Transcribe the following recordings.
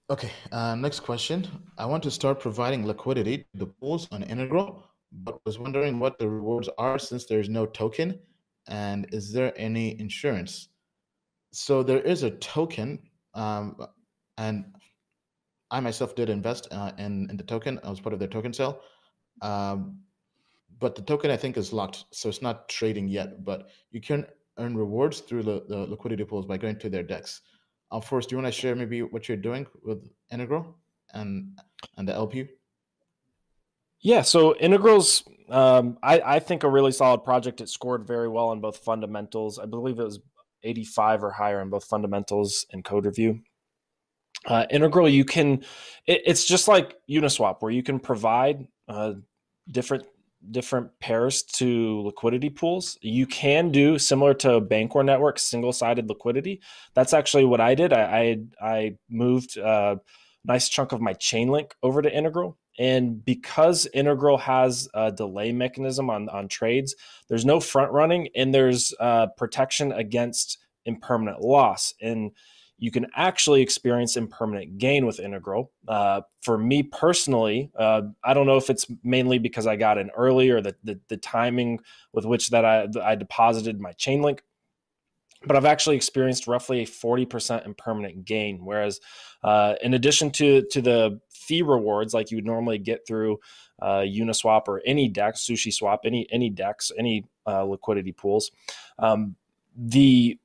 Okay, next question. I want to start providing liquidity to the pools on Integral, but was wondering what the rewards are since there's no token, and is there any insurance? So there is a token, and I myself did invest in the token. I was part of their token sale, um, but the token I think is locked, so it's not trading yet. But you can earn rewards through the liquidity pools by going to their decks. First, do you want to share maybe what you're doing with Integral and the LP? Yeah, so Integral's, I think a really solid project. It scored very well on both fundamentals. I believe it was 85 or higher on both fundamentals and code review. Integral, it's just like Uniswap, where you can provide different pairs to liquidity pools. You can do similar to Bancor Network, single-sided liquidity. That's actually what I did. I moved a nice chunk of my Chainlink over to Integral. And because Integral has a delay mechanism on trades, there's no front running and there's protection against impermanent loss. And you can actually experience impermanent gain with Integral. For me personally, I don't know if it's mainly because I got in early or the timing with which that I deposited my Chainlink, but I've actually experienced roughly a 40% impermanent gain. Whereas in addition to the fee rewards like you would normally get through Uniswap or any DEX, SushiSwap, any DEX, any liquidity pools, the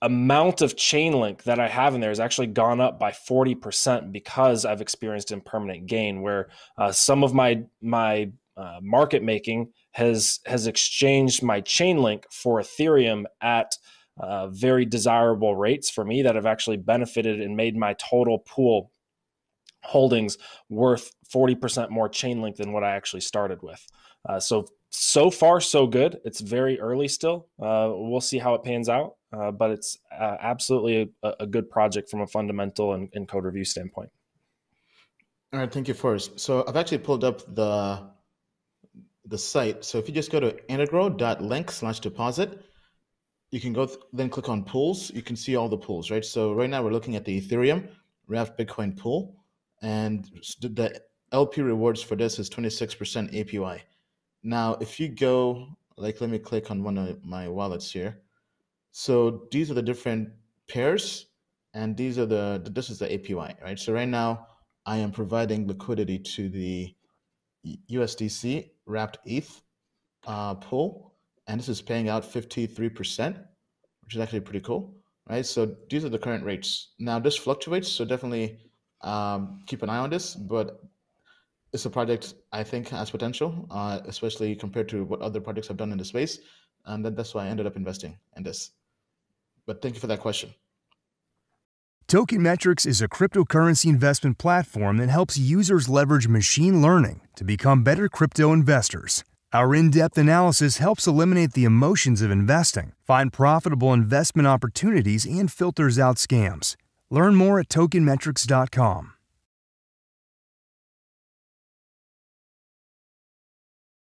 amount of Chainlink that I have in there has actually gone up by 40% because I've experienced impermanent gain, where some of my market making has exchanged my Chainlink for Ethereum at very desirable rates for me that have actually benefited and made my total pool holdings worth 40% more Chainlink than what I actually started with. So far, so good. It's very early still. We'll see how it pans out, but it's absolutely a good project from a fundamental and code review standpoint. All right, thank you first. So I've actually pulled up the site. So if you just go to integral.link/deposit, you can go then click on pools. You can see all the pools, right? So right now we're looking at the Ethereum Raft Bitcoin pool, and the LP rewards for this is 26% APY. Now, if you go, like, let me click on one of my wallets here. So these are the different pairs, and these are this is the APY, right? So right now I am providing liquidity to the USDC wrapped ETH pool, and this is paying out 53%, which is actually pretty cool, right? So these are the current rates. Now this fluctuates, so definitely keep an eye on this, but it's a project I think has potential, especially compared to what other projects have done in the space, and that's why I ended up investing in this. But thank you for that question. Token Metrics is a cryptocurrency investment platform that helps users leverage machine learning to become better crypto investors. Our in-depth analysis helps eliminate the emotions of investing, find profitable investment opportunities, and filters out scams. Learn more at tokenmetrics.com.